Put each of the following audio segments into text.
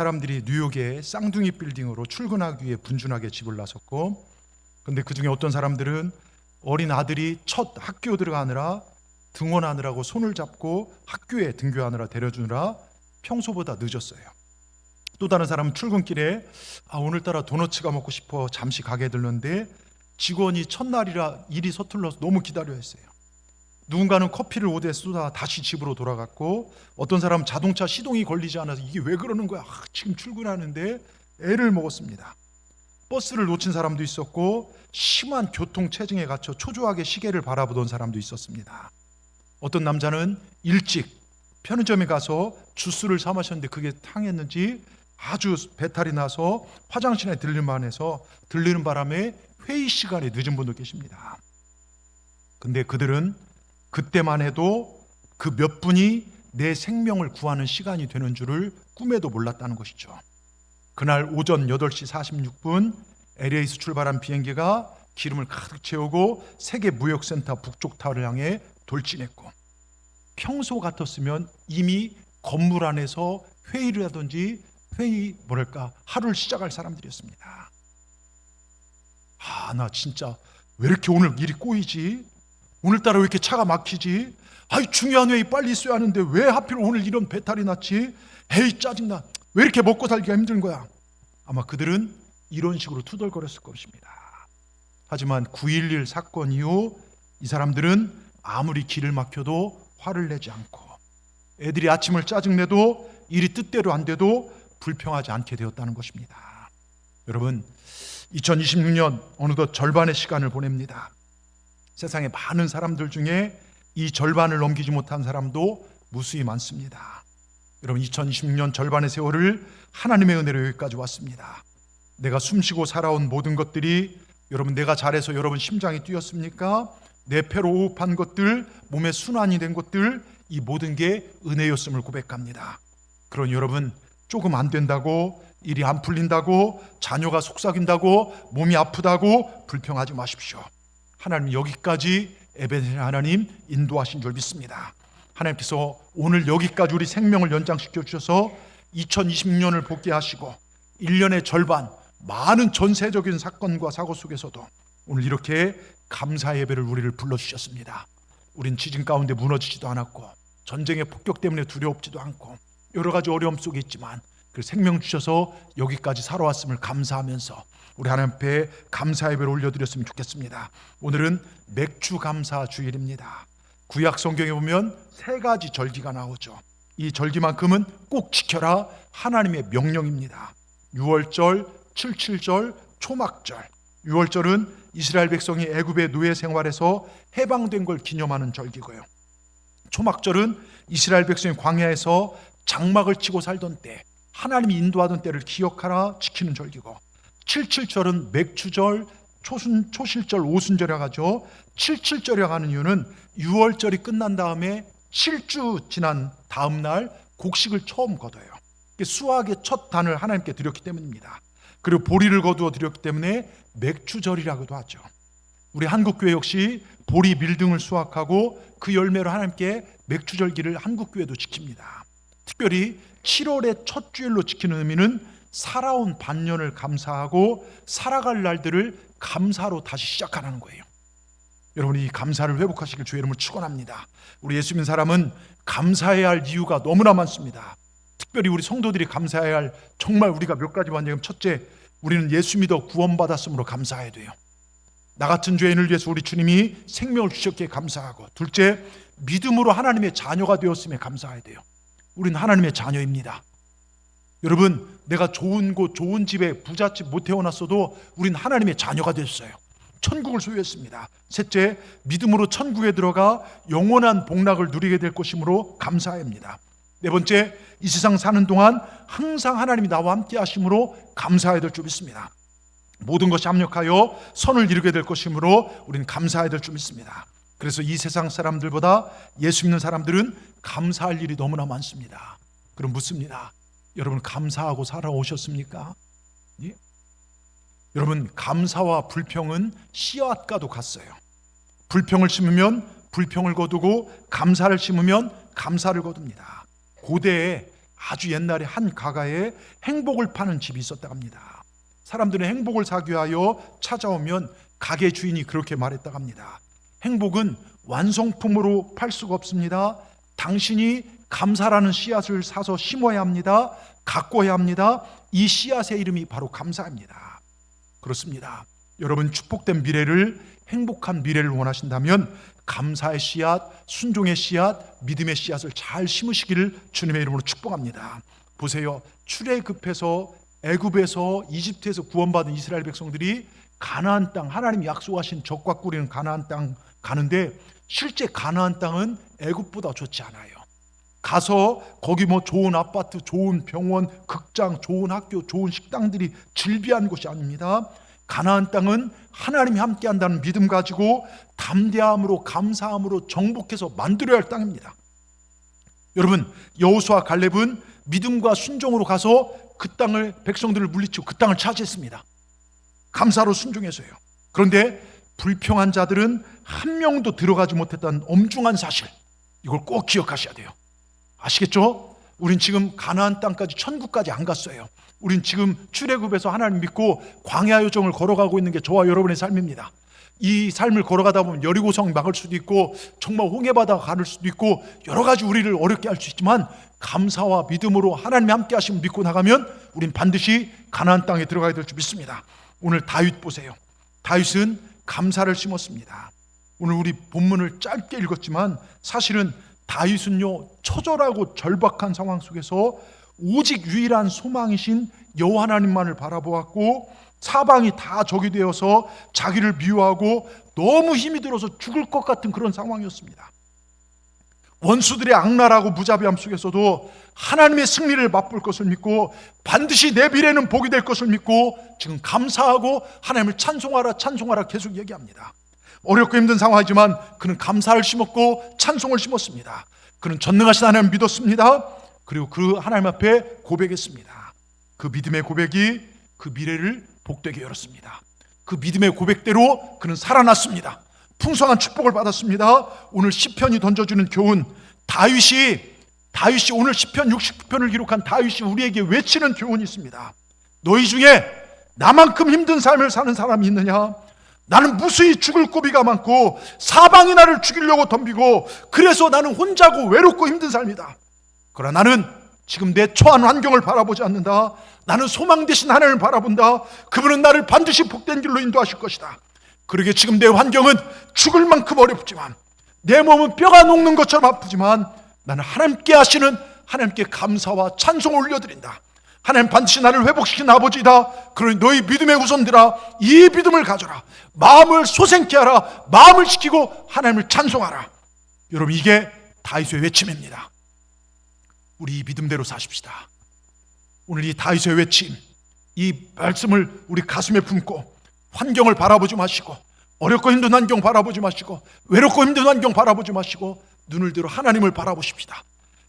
사람들이 뉴욕의 쌍둥이 빌딩으로 출근하기 위해 분주하게 집을 나섰고, 근데 그 중에 어떤 사람들은 어린 아들이 첫 학교 들어가느라 등원하느라고 손을 잡고 학교에 등교하느라 데려주느라 평소보다 늦었어요. 또 다른 사람은 출근길에 오늘따라 도너츠가 먹고 싶어 잠시 가게 들렀는데 직원이 첫날이라 일이 서툴러서 너무 기다려 했어요. 누군가는 커피를 오대 쏟아 다시 집으로 돌아갔고, 어떤 사람은 자동차 시동이 걸리지 않아서 이게 왜 그러는 거야, 지금 출근하는데, 애를 먹었습니다. 버스를 놓친 사람도 있었고 심한 교통체증에 갇혀 초조하게 시계를 바라보던 사람도 있었습니다. 어떤 남자는 일찍 편의점에 가서 주스를 사 마셨는데 그게 탕했는지 아주 배탈이 나서 화장실에 들릴만 해서 들리는 바람에 회의 시간에 늦은 분도 계십니다. 근데 그들은 그때만 해도 그 몇 분이 내 생명을 구하는 시간이 되는 줄을 꿈에도 몰랐다는 것이죠. 그날 오전 8시 46분 LA에서 출발한 비행기가 기름을 가득 채우고 세계 무역센터 북쪽 타워를 향해 돌진했고, 평소 같았으면 이미 건물 안에서 회의를 하든지 하루를 시작할 사람들이었습니다. 나 진짜 왜 이렇게 오늘 일이 꼬이지? 오늘따라 왜 이렇게 차가 막히지? 중요한 회의 빨리 있어야 하는데 왜 하필 오늘 이런 배탈이 났지? 에이, 짜증나. 왜 이렇게 먹고 살기가 힘든 거야? 아마 그들은 이런 식으로 투덜거렸을 것입니다. 하지만 9.11 사건 이후 이 사람들은 아무리 길을 막혀도 화를 내지 않고, 애들이 아침을 짜증내도 일이 뜻대로 안 돼도 불평하지 않게 되었다는 것입니다. 여러분, 2026년 어느덧 절반의 시간을 보냅니다. 세상에 많은 사람들 중에 이 절반을 넘기지 못한 사람도 무수히 많습니다. 여러분, 2026년 절반의 세월을 하나님의 은혜로 여기까지 왔습니다. 내가 숨쉬고 살아온 모든 것들이, 여러분, 내가 잘해서 여러분 심장이 뛰었습니까? 내 폐로 호흡한 것들, 몸에 순환이 된 것들, 이 모든 게 은혜였음을 고백합니다. 그러니 여러분, 조금 안 된다고, 일이 안 풀린다고, 자녀가 속삭인다고, 몸이 아프다고 불평하지 마십시오. 하나님 여기까지 에베네zer 하나님 인도하신 줄 믿습니다. 하나님께서 오늘 여기까지 우리 생명을 연장시켜 주셔서 2026년을 복귀 하시고 1년의 절반 많은 전세적인 사건과 사고 속에서도 오늘 이렇게 감사 예배를 우리를 불러주셨습니다. 우린 지진 가운데 무너지지도 않았고 전쟁의 폭격 때문에 두려움지도 않고 여러 가지 어려움 속에 있지만 그 생명 주셔서 여기까지 살아왔음을 감사하면서 우리 하나님 앞에 감사 예배를 올려드렸으면 좋겠습니다. 오늘은 맥주 감사 주일입니다. 구약 성경에 보면 3가지 절기가 나오죠. 이 절기만큼은 꼭 지켜라 하나님의 명령입니다. 6월절, 77절, 초막절. 6월절은 이스라엘 백성이 애굽의 노예 생활에서 해방된 걸 기념하는 절기고요. 초막절은 이스라엘 백성이 광야에서 장막을 치고 살던 때, 하나님이 인도하던 때를 기억하라 지키는 절기고, 77절은 맥주절, 초실절, 오순절이라고 하죠. 77절이라고 하는 이유는 6월절이 끝난 다음에 7주 지난 다음 날 곡식을 처음 거둬요. 수확의 첫 단을 하나님께 드렸기 때문입니다. 그리고 보리를 거두어 드렸기 때문에 맥주절이라고도 하죠. 우리 한국교회 역시 보리 밀등을 수확하고 그 열매로 하나님께 맥주절기를 한국교회도 지킵니다. 특별히 7월의 첫 주일로 지키는 의미는 살아온 반년을 감사하고 살아갈 날들을 감사로 다시 시작하라는 거예요. 여러분이 이 감사를 회복하시길 주의 이름으로 축원합니다. 우리 예수 믿는 사람은 감사해야 할 이유가 너무나 많습니다. 특별히 우리 성도들이 감사해야 할, 정말 우리가 몇 가지 봤냐면, 첫째, 우리는 예수 믿어 구원받았으므로 감사해야 돼요. 나 같은 죄인을 위해서 우리 주님이 생명을 주셨기에 감사하고, 둘째, 믿음으로 하나님의 자녀가 되었음에 감사해야 돼요. 우리는 하나님의 자녀입니다. 여러분, 내가 좋은 곳, 좋은 집에 부잣집 못 태어났어도 우린 하나님의 자녀가 됐어요. 천국을 소유했습니다. 셋째, 믿음으로 천국에 들어가 영원한 복락을 누리게 될 것이므로 감사합니다. 네 번째, 이 세상 사는 동안 항상 하나님이 나와 함께 하심으로 감사해야 될 줄 믿습니다. 모든 것이 합력하여 선을 이루게 될 것이므로 우리는 감사해야 될 줄 믿습니다. 그래서 이 세상 사람들보다 예수 믿는 사람들은 감사할 일이 너무나 많습니다. 그럼 묻습니다. 여러분, 감사하고 살아오셨습니까? 예? 여러분, 감사와 불평은 씨앗과도 같아요. 불평을 심으면 불평을 거두고 감사를 심으면 감사를 거둡니다. 고대에 아주 옛날에 한 가가에 행복을 파는 집이 있었다고 합니다. 사람들은 행복을 사기 위하여 찾아오면 가게 주인이 그렇게 말했다고 합니다. 행복은 완성품으로 팔 수가 없습니다. 당신이 감사라는 씨앗을 사서 심어야 합니다. 가꿔야 합니다. 이 씨앗의 이름이 바로 감사입니다. 그렇습니다. 여러분, 축복된 미래를, 행복한 미래를 원하신다면 감사의 씨앗, 순종의 씨앗, 믿음의 씨앗을 잘 심으시기를 주님의 이름으로 축복합니다. 보세요. 출애굽해서 애굽에서 이집트에서 구원받은 이스라엘 백성들이 가나안 땅, 하나님이 약속하신 적과 꿀이는 가나안 땅 가는데, 실제 가나안 땅은 애굽보다 좋지 않아요. 가서 거기 뭐 좋은 아파트, 좋은 병원, 극장, 좋은 학교, 좋은 식당들이 즐비한 곳이 아닙니다. 가나안 땅은 하나님이 함께한다는 믿음 가지고 담대함으로, 감사함으로 정복해서 만들어야 할 땅입니다. 여러분, 여호수아 갈렙은 믿음과 순종으로 가서 그 땅을, 백성들을 물리치고 그 땅을 차지했습니다. 감사로 순종해서요. 그런데 불평한 자들은 한 명도 들어가지 못했다는 엄중한 사실, 이걸 꼭 기억하셔야 돼요. 아시겠죠? 우린 지금 가나안 땅까지, 천국까지 안 갔어요. 우린 지금 출애굽에서 하나님 믿고 광야 여정을 걸어가고 있는 게 저와 여러분의 삶입니다. 이 삶을 걸어가다 보면 여리고성 막을 수도 있고 정말 홍해바다가 가를 수도 있고 여러 가지 우리를 어렵게 할 수 있지만, 감사와 믿음으로 하나님이 함께 하시면 믿고 나가면 우린 반드시 가나안 땅에 들어가야 될 줄 믿습니다. 오늘 다윗 보세요. 다윗은 감사를 심었습니다. 오늘 우리 본문을 짧게 읽었지만 사실은 다윗은요, 처절하고 절박한 상황 속에서 오직 유일한 소망이신 여호와 하나님만을 바라보았고, 사방이 다 적이 되어서 자기를 미워하고 너무 힘이 들어서 죽을 것 같은 그런 상황이었습니다. 원수들의 악랄하고 무자비함 속에서도 하나님의 승리를 맛볼 것을 믿고 반드시 내 미래는 복이 될 것을 믿고 지금 감사하고 하나님을 찬송하라, 찬송하라 계속 얘기합니다. 어렵고 힘든 상황이지만 그는 감사를 심었고 찬송을 심었습니다. 그는 전능하신 하나님을 믿었습니다. 그리고 그 하나님 앞에 고백했습니다. 그 믿음의 고백이 그 미래를 복되게 열었습니다. 그 믿음의 고백대로 그는 살아났습니다. 풍성한 축복을 받았습니다. 오늘 시편이 던져주는 교훈, 다윗이 오늘 시편 69편을 기록한 다윗이 우리에게 외치는 교훈이 있습니다. 너희 중에 나만큼 힘든 삶을 사는 사람이 있느냐? 나는 무수히 죽을 고비가 많고 사방이 나를 죽이려고 덤비고 그래서 나는 혼자고 외롭고 힘든 삶이다. 그러나 나는 지금 내 처한 환경을 바라보지 않는다. 나는 소망 되신 하나님을 바라본다. 그분은 나를 반드시 복된 길로 인도하실 것이다. 그러게 지금 내 환경은 죽을 만큼 어렵지만, 내 몸은 뼈가 녹는 것처럼 아프지만 나는 하나님께 하시는 하나님께 감사와 찬송을 올려드린다. 하나님 반드시 나를 회복시킨 아버지이다. 그러니 너희 믿음의 후손들아, 이 믿음을 가져라. 마음을 솟행케 하라. 마음을 지키고 하나님을 찬송하라. 여러분, 이게 다윗의 외침입니다. 우리 이 믿음대로 사십시다. 오늘 이 다윗의 외침, 이 말씀을 우리 가슴에 품고 환경을 바라보지 마시고, 어렵고 힘든 환경 바라보지 마시고, 외롭고 힘든 환경 바라보지 마시고 눈을 들어 하나님을 바라보십시다.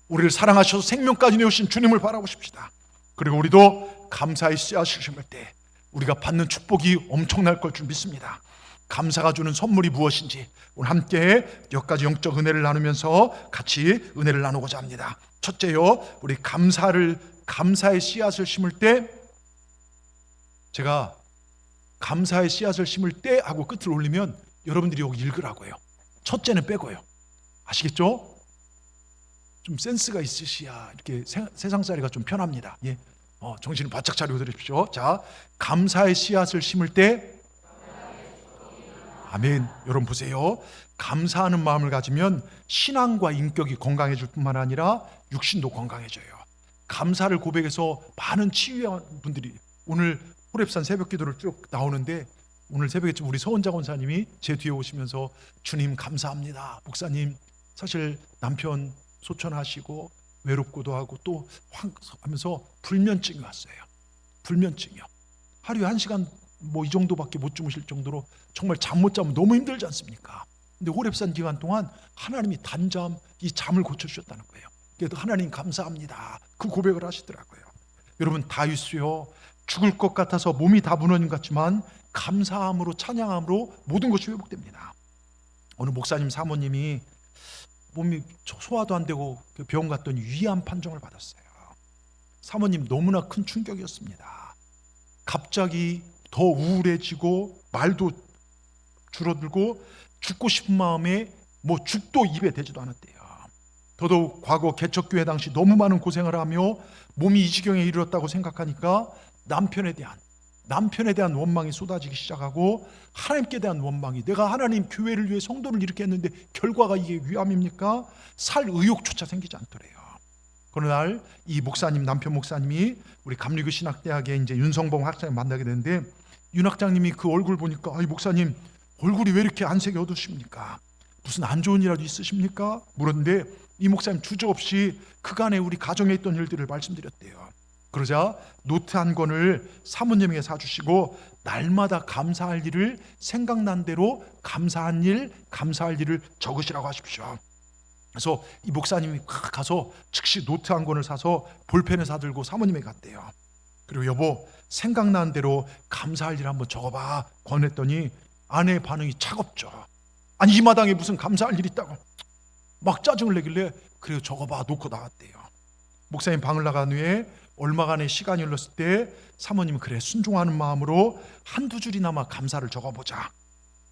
우리를 사랑하셔서 생명까지 내오신 주님을 바라보십시다. 그리고 우리도 감사의 씨앗을 심을 때 우리가 받는 축복이 엄청날 걸 줄 믿습니다. 감사가 주는 선물이 무엇인지 오늘 함께 몇 가지 영적 은혜를 나누면서 같이 은혜를 나누고자 합니다. 첫째요, 우리 감사의 씨앗을 심을 때, 제가 감사의 씨앗을 심을 때 하고 끝을 올리면 여러분들이 여기 읽으라고요. 첫째는 빼고요. 아시겠죠? 좀 센스가 있으셔야 이렇게 세상살이가 좀 편합니다. 예. 정신을 바짝 차리고 들으십시오. 자, 감사의 씨앗을 심을 때, 아멘. 여러분 보세요. 감사하는 마음을 가지면 신앙과 인격이 건강해질 뿐만 아니라 육신도 건강해져요. 감사를 고백해서 많은 치유한 분들이, 오늘 호렙산 새벽기도를 쭉 나오는데 오늘 새벽에 우리 서원자 권사님이 제 뒤에 오시면서 주님 감사합니다. 목사님, 사실 남편 소천하시고 외롭고도 하고 또 하면서 불면증이 왔어요. 불면증이요. 하루에 1시간 뭐 이 정도밖에 못 주무실 정도로 정말 잠 못 자면 너무 힘들지 않습니까? 근데 호렙산 기간 동안 하나님이 단잠, 이 잠을 고쳐주셨다는 거예요. 그래도 하나님 감사합니다. 그 고백을 하시더라고요. 여러분, 다윗이요, 죽을 것 같아서 몸이 다 무너진 것 같지만 감사함으로, 찬양함으로 모든 것이 회복됩니다. 어느 목사님 사모님이 몸이 소화도 안 되고 병원 갔더니 위암 판정을 받았어요. 사모님 너무나 큰 충격이었습니다. 갑자기 더 우울해지고 말도 줄어들고 죽고 싶은 마음에 뭐 죽도 입에 대지도 않았대요. 더더욱 과거 개척교회 당시 너무 많은 고생을 하며 몸이 이 지경에 이르렀다고 생각하니까 남편에 대한 원망이 쏟아지기 시작하고 하나님께 대한 원망이, 내가 하나님 교회를 위해 성도를 이렇게 했는데 결과가 이게 위암입니까? 살 의욕조차 생기지 않더래요. 어느 날 이 목사님, 남편 목사님이 우리 감리교 신학대학에 이제 윤성봉 학장님 만나게 되는데, 윤 학장님이 그 얼굴 보니까 이 목사님 얼굴이 왜 이렇게 안색이 어두십니까? 무슨 안 좋은 일이라도 있으십니까? 물었는데 이 목사님 주저없이 그간에 우리 가정에 있던 일들을 말씀드렸대요. 그러자 노트 한 권을 사모님에게 사주시고 날마다 감사할 일을 생각난 대로 감사할 일을 적으시라고 하십시오. 그래서 이 목사님이 가서 즉시 노트 한 권을 사서 볼펜을 사들고 사모님에게 갔대요. 그리고 여보, 생각난 대로 감사할 일 한번 적어봐 권했더니 아내의 반응이 차갑죠. 아니 이 마당에 무슨 감사할 일 있다고 막 짜증을 내길래 그래요 적어봐 놓고 나갔대요. 목사님 방을 나간 후에 얼마간의 시간이 흘렀을 때 사모님은 그래 순종하는 마음으로 한두 줄이나마 감사를 적어보자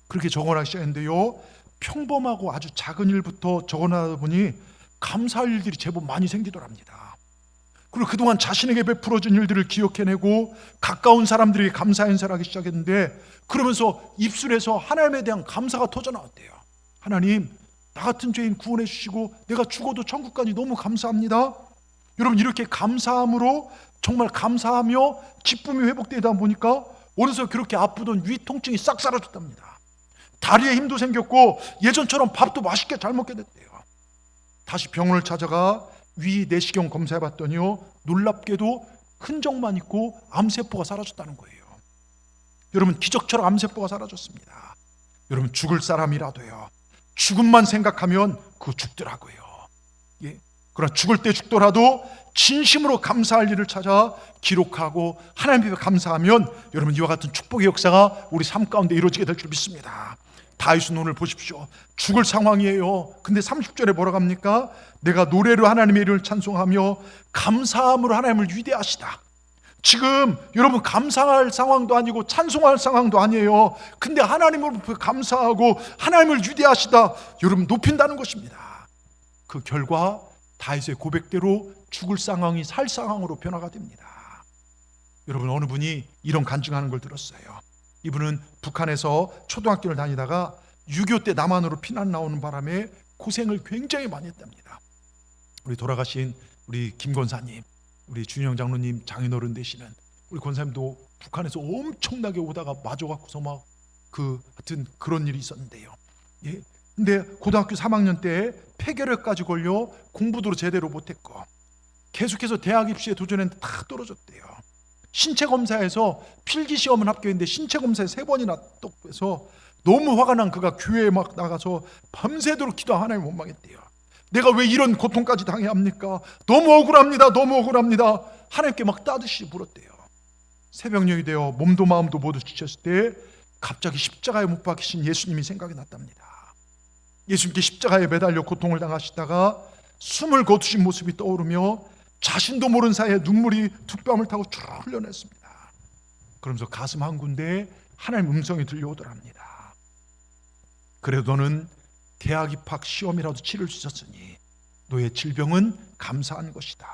그렇게 적어나가기 시작했는데요, 평범하고 아주 작은 일부터 적어나다 보니 감사할 일들이 제법 많이 생기더랍니다. 그리고 그동안 자신에게 베풀어준 일들을 기억해내고 가까운 사람들에게 감사 인사를 하기 시작했는데, 그러면서 입술에서 하나님에 대한 감사가 터져나왔대요. 하나님, 나 같은 죄인 구원해 주시고 내가 죽어도 천국 가니 너무 감사합니다. 여러분, 이렇게 감사함으로 정말 감사하며 기쁨이 회복되다 보니까 어느새 그렇게 아프던 위 통증이 싹 사라졌답니다. 다리에 힘도 생겼고 예전처럼 밥도 맛있게 잘 먹게 됐대요. 다시 병원을 찾아가 위 내시경 검사해봤더니요, 놀랍게도 흔적만 있고 암세포가 사라졌다는 거예요. 여러분, 기적처럼 암세포가 사라졌습니다. 여러분, 죽을 사람이라도요, 죽음만 생각하면 그거 죽더라고요. 예? 그러나 죽을 때 죽더라도 진심으로 감사할 일을 찾아 기록하고 하나님 앞에 감사하면 여러분, 이와 같은 축복의 역사가 우리 삶 가운데 이루어지게 될 줄 믿습니다. 다윗은 오늘 보십시오. 죽을 상황이에요. 근데 30절에 뭐라고 합니까? 내가 노래로 하나님의 이름을 찬송하며 감사함으로 하나님을 위대하시다. 지금 여러분, 감사할 상황도 아니고 찬송할 상황도 아니에요. 근데 하나님을 감사하고 하나님을 위대하시다, 여러분 높인다는 것입니다. 그 결과 다윗의 고백대로 죽을 상황이 살 상황으로 변화가 됩니다. 여러분, 어느 분이 이런 간증하는 걸 들었어요. 이분은 북한에서 초등학교를 다니다가 6.25 때 남한으로 피난 나오는 바람에 고생을 굉장히 많이 했답니다. 우리 돌아가신 우리 김 권사님, 우리 준영 장로님 장인어른 되시는 우리 권사님도 북한에서 엄청나게 오다가 맞아갖고서 막 하여튼 그런 일이 있었는데요. 예. 근데 고등학교 3학년 때 폐결핵까지 걸려 공부도 제대로 못했고 계속해서 대학 입시에 도전했는데 다 떨어졌대요. 신체 검사에서 필기 시험은 합격했는데 신체 검사에 3번이나 떡해서 너무 화가 난 그가 교회에 막 나가서 밤새도록 기도하고 하나님 원망했대요. 내가 왜 이런 고통까지 당해야 합니까? 너무 억울합니다. 너무 억울합니다. 하나님께 막 따듯이 물었대요. 새벽녘이 되어 몸도 마음도 모두 지쳤을 때 갑자기 십자가에 못 박히신 예수님이 생각이 났답니다. 예수님께 십자가에 매달려 고통을 당하시다가 숨을 거두신 모습이 떠오르며 자신도 모르는 사이에 눈물이 두 뺨을 타고 쭉 흘려냈습니다. 그러면서 가슴 한 군데에 하나님 음성이 들려오더랍니다. 그래도 너는 대학 입학 시험이라도 치를 수 있었으니 너의 질병은 감사한 것이다.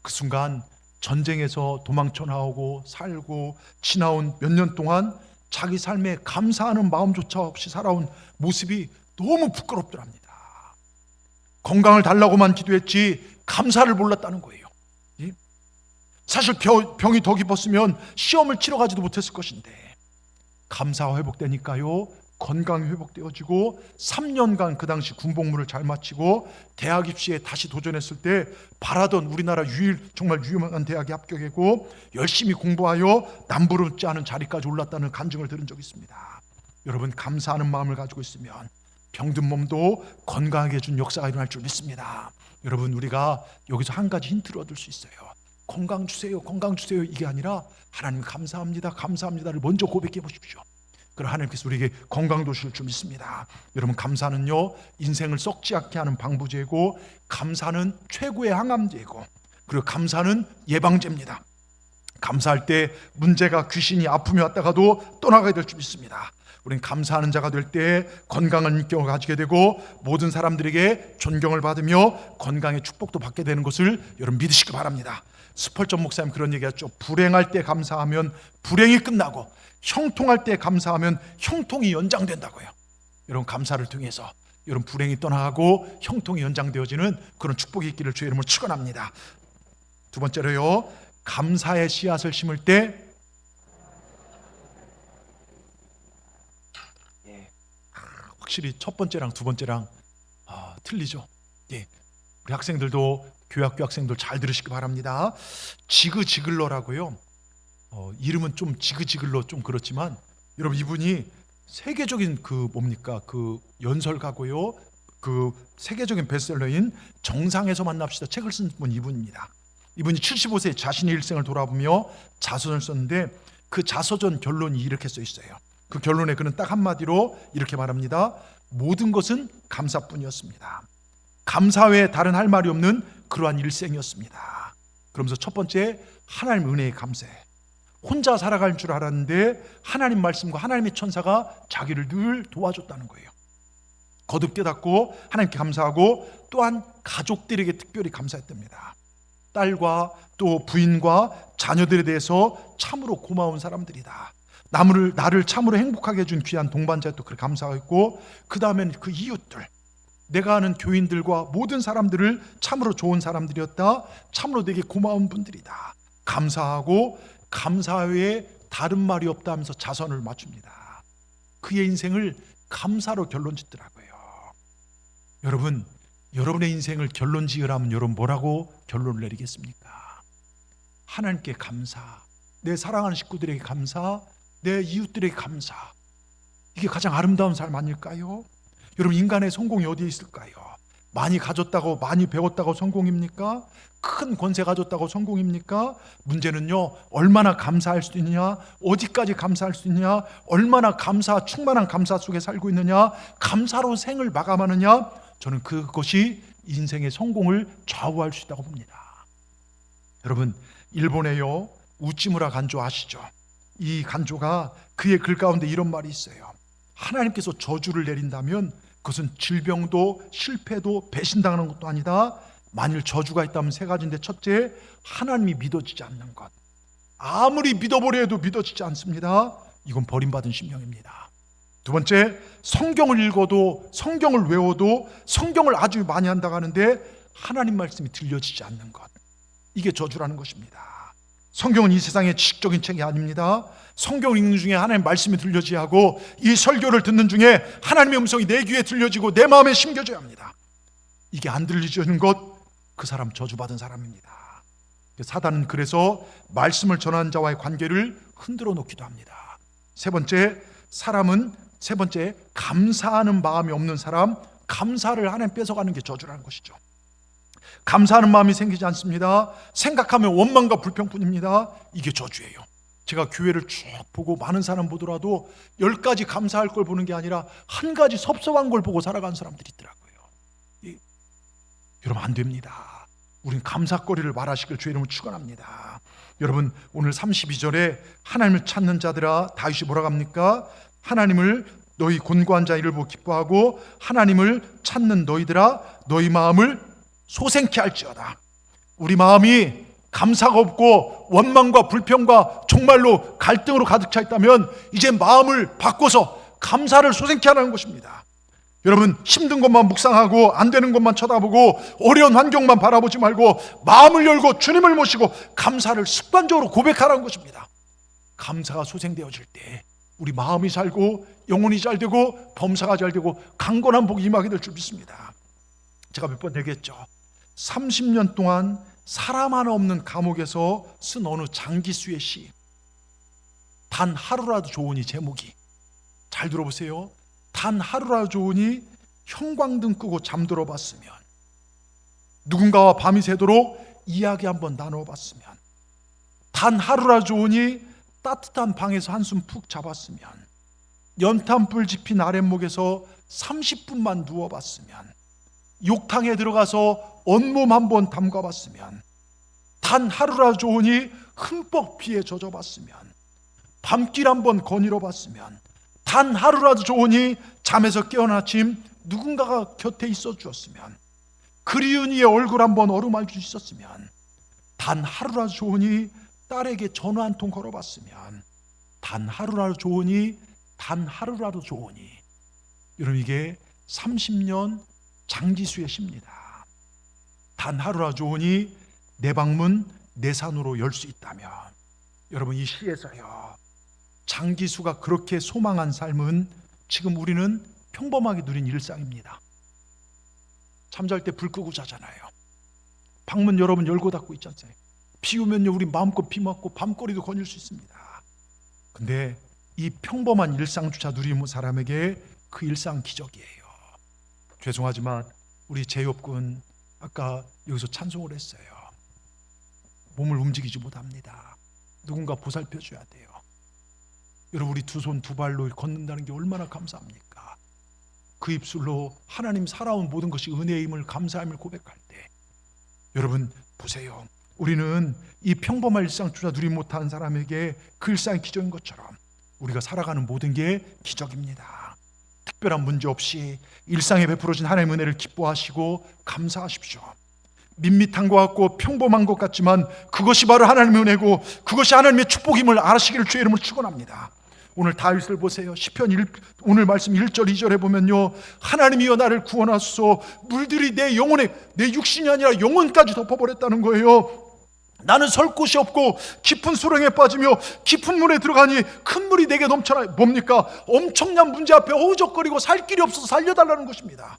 그 순간 전쟁에서 도망쳐 나오고 살고 지나온 몇 년 동안 자기 삶에 감사하는 마음조차 없이 살아온 모습이 너무 부끄럽더랍니다. 건강을 달라고만 기도했지 감사를 몰랐다는 거예요. 사실 병이 더 깊었으면 시험을 치러 가지도 못했을 것인데 감사가 회복되니까요, 건강이 회복되어지고 3년간 그 당시 군복무를 잘 마치고 대학 입시에 다시 도전했을 때 바라던 우리나라 정말 유명한 대학에 합격했고 열심히 공부하여 남부럽지 않은 자리까지 올랐다는 간증을 들은 적이 있습니다. 여러분, 감사하는 마음을 가지고 있으면 병든 몸도 건강하게 해준 역사가 일어날 줄 믿습니다. 여러분, 우리가 여기서 한 가지 힌트를 얻을 수 있어요. 건강 주세요, 건강 주세요, 이게 아니라 하나님 감사합니다, 감사합니다를 먼저 고백해 보십시오. 그럼 하나님께서 우리에게 건강도 주실 줄 믿습니다. 여러분, 감사는요, 인생을 썩지 않게 하는 방부제고 감사는 최고의 항암제고 그리고 감사는 예방제입니다. 감사할 때 문제가 귀신이 아픔이 왔다가도 떠나가게 될 줄 믿습니다. 우리는 감사하는 자가 될 때 건강한 인격을 가지게 되고 모든 사람들에게 존경을 받으며 건강의 축복도 받게 되는 것을 여러분 믿으시기 바랍니다. 스펄전 목사님 그런 얘기했죠. 불행할 때 감사하면 불행이 끝나고 형통할 때 감사하면 형통이 연장된다고요. 여러분 감사를 통해서 여러분 불행이 떠나가고 형통이 연장되어지는 그런 축복이 있기를 주의 이름으로 축원합니다. 두 번째로요, 감사의 씨앗을 심을 때 확실히 첫 번째랑 두 번째랑 틀리죠. 예. 우리 학생들도 교회학교 학생들 잘 들으시기 바랍니다. 지그지글러라고요. 이름은 좀 지그지글러 좀 그렇지만 여러분 이분이 세계적인 그 연설가고요. 그 세계적인 베스트셀러인 정상에서 만납시다 책을 쓴 분 이분입니다. 이분이 75세 자신의 일생을 돌아보며 자서전을 썼는데 그 자서전 결론이 이렇게 써 있어요. 그 결론에 그는 딱 한마디로 이렇게 말합니다. 모든 것은 감사뿐이었습니다. 감사 외에 다른 할 말이 없는 그러한 일생이었습니다. 그러면서 첫 번째, 하나님 은혜에 감사해. 혼자 살아갈 줄 알았는데 하나님 말씀과 하나님의 천사가 자기를 늘 도와줬다는 거예요. 거듭 깨닫고 하나님께 감사하고 또한 가족들에게 특별히 감사했답니다. 딸과 또 부인과 자녀들에 대해서 참으로 고마운 사람들이다. 나를 참으로 행복하게 해준 귀한 동반자에 또 그렇게 감사했고, 그 다음에는 그 이웃들, 내가 아는 교인들과 모든 사람들을 참으로 좋은 사람들이었다. 참으로 되게 고마운 분들이다. 감사하고 감사 외에 다른 말이 없다 하면서 자선을 맞춥니다. 그의 인생을 감사로 결론 짓더라고요. 여러분, 여러분의 인생을 결론 지으라면 여러분 뭐라고 결론을 내리겠습니까? 하나님께 감사, 내 사랑하는 식구들에게 감사, 내 이웃들에게 감사. 이게 가장 아름다운 삶 아닐까요? 여러분, 인간의 성공이 어디에 있을까요? 많이 가졌다고, 많이 배웠다고 성공입니까? 큰 권세 가졌다고 성공입니까? 문제는요, 얼마나 감사할 수 있느냐, 어디까지 감사할 수 있느냐, 얼마나 충만한 감사 속에 살고 있느냐, 감사로 생을 마감하느냐. 저는 그것이 인생의 성공을 좌우할 수 있다고 봅니다. 여러분, 일본에요, 우찌무라 간조 아시죠? 이 간조가 그의 글 가운데 이런 말이 있어요. 하나님께서 저주를 내린다면 그것은 질병도 실패도 배신당하는 것도 아니다. 만일 저주가 있다면 세 가지인데, 첫째, 하나님이 믿어지지 않는 것. 아무리 믿어보려 해도 믿어지지 않습니다. 이건 버림받은 심령입니다. 두 번째, 성경을 읽어도, 성경을 외워도, 성경을 아주 많이 한다고 하는데 하나님 말씀이 들려지지 않는 것. 이게 저주라는 것입니다. 성경은 이 세상의 지식적인 책이 아닙니다. 성경을 읽는 중에 하나님의 말씀이 들려져야 하고, 이 설교를 듣는 중에 하나님의 음성이 내 귀에 들려지고 내 마음에 심겨져야 합니다. 이게 안 들려지는 것, 그 사람 저주받은 사람입니다. 사단은 그래서 말씀을 전하는 자와의 관계를 흔들어 놓기도 합니다. 세 번째, 감사하는 마음이 없는 사람, 감사를 하나님 뺏어가는 게 저주라는 것이죠. 감사하는 마음이 생기지 않습니다. 생각하면 원망과 불평뿐입니다. 이게 저주예요. 제가 교회를 쭉 보고 많은 사람 보더라도 10가지 감사할 걸 보는 게 아니라 한 가지 섭섭한 걸 보고 살아가는 사람들이 있더라고요. 여러분, 안 됩니다. 우린 감사거리를 말하시길 주의 이름으로 축원합니다. 여러분, 오늘 32절에 하나님을 찾는 자들아, 다윗이 뭐라고 합니까? 하나님을, 너희 곤고한 자 이를 보고 기뻐하고 하나님을 찾는 너희들아, 너희 마음을 소생케 할지어다. 우리 마음이 감사가 없고 원망과 불평과 정말로 갈등으로 가득 차 있다면 이제 마음을 바꿔서 감사를 소생케 하라는 것입니다. 여러분, 힘든 것만 묵상하고 안 되는 것만 쳐다보고 어려운 환경만 바라보지 말고 마음을 열고 주님을 모시고 감사를 습관적으로 고백하라는 것입니다. 감사가 소생되어질 때 우리 마음이 살고 영혼이 잘 되고 범사가 잘 되고 강건한 복이 임하게 될 줄 믿습니다. 제가 몇 번 얘기했죠. 30년 동안 사람 하나 없는 감옥에서 쓴 어느 장기수의 시, 단 하루라도 좋으니, 제목이 잘 들어보세요. 단 하루라도 좋으니 형광등 끄고 잠들어 봤으면, 누군가와 밤이 새도록 이야기 한번 나눠 봤으면, 단 하루라도 좋으니 따뜻한 방에서 한숨 푹 자봤으면, 연탄불 지핀 아랫목에서 30분만 누워봤으면, 욕탕에 들어가서 온몸 한번 담가봤으면, 단 하루라도 좋으니 흠뻑 피에 젖어봤으면, 밤길 한번 거닐어 봤으면, 단 하루라도 좋으니 잠에서 깨어난 아침 누군가가 곁에 있어 주었으면, 그리운 이의 얼굴 한번 어루만질 수 있었으면, 단 하루라도 좋으니 딸에게 전화 한 통 걸어봤으면, 단 하루라도 좋으니, 단 하루라도 좋으니. 여러분, 이게 30년 장지수의 시입니다. 단 하루라도 좋으니 내 방문 내 산으로 열 수 있다면. 여러분, 이 시에서요, 장지수가 그렇게 소망한 삶은 지금 우리는 평범하게 누린 일상입니다. 잠잘 때 불 끄고 자잖아요. 방문 여러분 열고 닫고 있지 않습니까? 비 오면요, 우리 마음껏 비 맞고 밤거리도 거닐 수 있습니다. 근데 이 평범한 일상조차 누리는 사람에게 그 일상 기적이에요. 죄송하지만 우리 제협군 아까 여기서 찬송을 했어요. 몸을 움직이지 못합니다. 누군가 보살펴 줘야 돼요. 여러분, 우리 두 손 두 발로 걷는다는 게 얼마나 감사합니까? 그 입술로 하나님 살아온 모든 것이 은혜의 힘을, 감사함을 고백할 때, 여러분 보세요. 우리는 이 평범한 일상조차 누리지 못한 사람에게 그 일상이 기적인 것처럼 우리가 살아가는 모든 게 기적입니다. 특별한 문제 없이 일상에 베풀어진 하나님의 은혜를 기뻐하시고 감사하십시오. 밋밋한 것 같고 평범한 것 같지만 그것이 바로 하나님의 은혜고 그것이 하나님의 축복임을 아시기를 주의 이름으로 축원합니다. 오늘 다윗을 보세요. 시편 오늘 말씀 1절 2절에 보면요, 하나님이여 나를 구원하소서. 물들이 내 영혼에, 내 육신이 아니라 영혼까지 덮어버렸다는 거예요. 나는 설 곳이 없고 깊은 수렁에 빠지며 깊은 물에 들어가니 큰 물이 내게 넘쳐나. 뭡니까? 엄청난 문제 앞에 허우적거리고 살 길이 없어서 살려달라는 것입니다.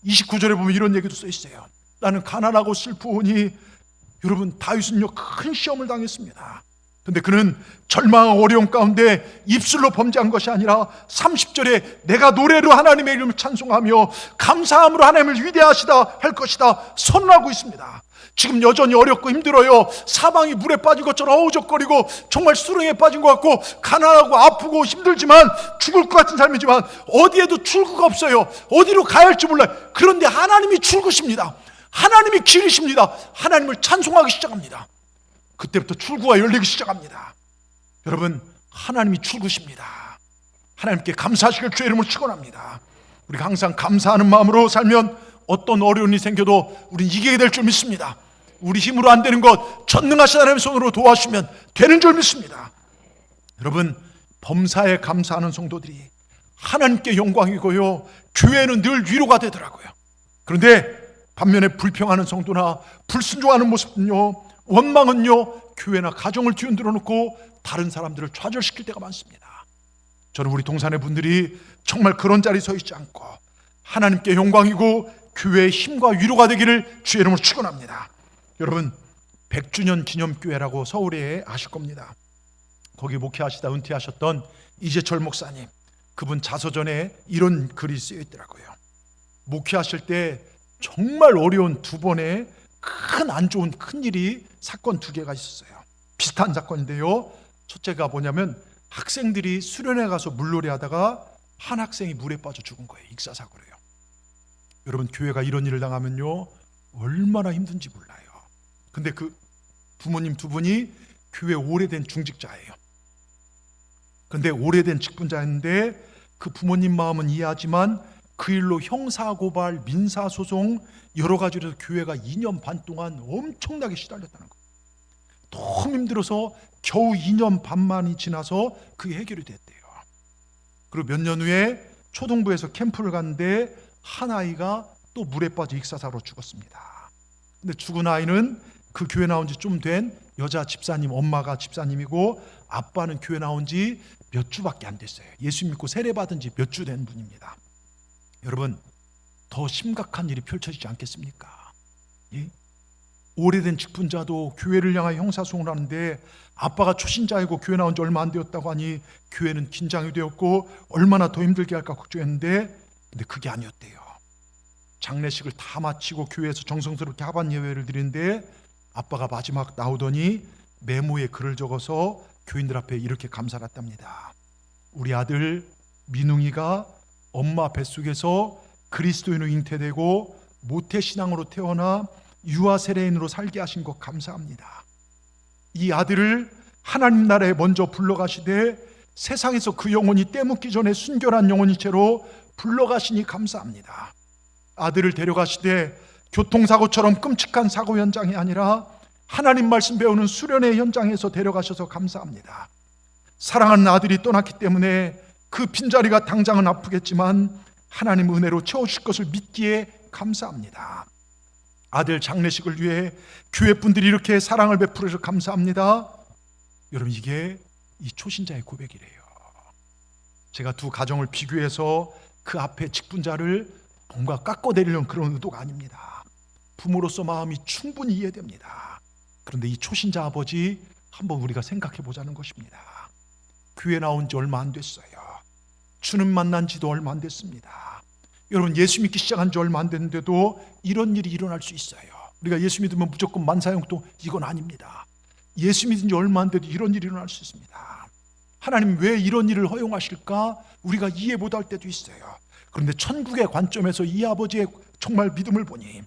29절에 보면 이런 얘기도 써 있어요. 나는 가난하고 슬프오니. 여러분, 다윗은요 큰 시험을 당했습니다. 근데 그는 절망하고 어려움 가운데 입술로 범죄한 것이 아니라 30절에 내가 노래로 하나님의 이름을 찬송하며 감사함으로 하나님을 위대하시다 할 것이다 선언하고 있습니다. 지금 여전히 어렵고 힘들어요. 사방이 물에 빠진 것처럼 허우적거리고 정말 수렁에 빠진 것 같고 가난하고 아프고 힘들지만 죽을 것 같은 삶이지만 어디에도 출구가 없어요. 어디로 가야 할지 몰라요. 그런데 하나님이 출구십니다. 하나님이 길이십니다. 하나님을 찬송하기 시작합니다. 그때부터 출구가 열리기 시작합니다. 여러분, 하나님이 출구십니다. 하나님께 감사하시길 주의 이름으로 축원합니다. 우리가 항상 감사하는 마음으로 살면 어떤 어려움이 생겨도 우리는 이기게 될 줄 믿습니다. 우리 힘으로 안 되는 것 전능하신 하나님의 손으로 도와주시면 되는 줄 믿습니다. 여러분, 범사에 감사하는 성도들이 하나님께 영광이고요, 교회는 늘 위로가 되더라고요. 그런데 반면에 불평하는 성도나 불순종하는 모습은요, 원망은요, 교회나 가정을 뒤흔들어 놓고 다른 사람들을 좌절시킬 때가 많습니다. 저는 우리 동산의 분들이 정말 그런 자리에 서 있지 않고 하나님께 영광이고 교회의 힘과 위로가 되기를 주의 이름으로 축원합니다. 여러분, 100주년 기념교회라고 서울에 아실 겁니다. 거기 목회하시다 은퇴하셨던 이재철 목사님, 그분 자서전에 이런 글이 쓰여 있더라고요. 목회하실 때 정말 어려운 두 번의 큰 안 좋은 큰 일이, 사건 두 개가 있었어요. 비슷한 사건인데요, 첫째가 뭐냐면 학생들이 수련회 가서 물놀이 하다가 한 학생이 물에 빠져 죽은 거예요. 익사사고로요. 여러분, 교회가 이런 일을 당하면요 얼마나 힘든지 몰라요. 근데 그 부모님 두 분이 교회 오래된 중직자예요. 근데 오래된 직분자였는데 그 부모님 마음은 이해하지만 그 일로 형사고발, 민사소송 여러 가지로 교회가 2년 반 동안 엄청나게 시달렸다는 거예요. 너무 힘들어서 겨우 2년 반만이 지나서 그게 해결이 됐대요. 그리고 몇 년 후에 초등부에서 캠프를 갔는데 한 아이가 또 물에 빠져 익사사로 죽었습니다. 근데 죽은 아이는 그 교회 나온 지 좀 된 여자 집사님, 엄마가 집사님이고 아빠는 교회 나온 지 몇 주밖에 안 됐어요. 예수 믿고 세례 받은 지 몇 주 된 분입니다. 여러분, 더 심각한 일이 펼쳐지지 않겠습니까? 예? 오래된 직분자도 교회를 향하여 형사소송을 하는데 아빠가 초신자이고 교회 나온 지 얼마 안 되었다고 하니 교회는 긴장이 되었고 얼마나 더 힘들게 할까 걱정했는데, 근데 그게 아니었대요. 장례식을 다 마치고 교회에서 정성스럽게 하반 예배를 드리는데 아빠가 마지막 나오더니 메모에 글을 적어서 교인들 앞에 이렇게 감사를 했답니다. 우리 아들 민웅이가 엄마 뱃속에서 그리스도인으로 잉태되고 모태신앙으로 태어나 유아 세례인으로 살게 하신 것 감사합니다. 이 아들을 하나님 나라에 먼저 불러가시되 세상에서 그 영혼이 때묻기 전에 순결한 영혼이 채로 불러가시니 감사합니다. 아들을 데려가시되 교통사고처럼 끔찍한 사고 현장이 아니라 하나님 말씀 배우는 수련의 현장에서 데려가셔서 감사합니다. 사랑하는 아들이 떠났기 때문에 그 빈자리가 당장은 아프겠지만 하나님 은혜로 채우실 것을 믿기에 감사합니다. 아들 장례식을 위해 교회 분들이 이렇게 사랑을 베풀어서 감사합니다. 여러분, 이게 이 초신자의 고백이래요. 제가 두 가정을 비교해서 그 앞에 직분자를 뭔가 깎아내리려는 그런 의도가 아닙니다. 부모로서 마음이 충분히 이해됩니다. 그런데 이 초신자 아버지 한번 우리가 생각해 보자는 것입니다. 교회 나온 지 얼마 안 됐어요. 주님 만난 지도 얼마 안 됐습니다. 여러분, 예수 믿기 시작한 지 얼마 안 됐는데도 이런 일이 일어날 수 있어요. 우리가 예수 믿으면 무조건 만사형통, 이건 아닙니다. 예수 믿은 지 얼마 안 돼도 이런 일이 일어날 수 있습니다. 하나님 왜 이런 일을 허용하실까? 우리가 이해 못할 때도 있어요. 그런데 천국의 관점에서 이 아버지의 정말 믿음을 보니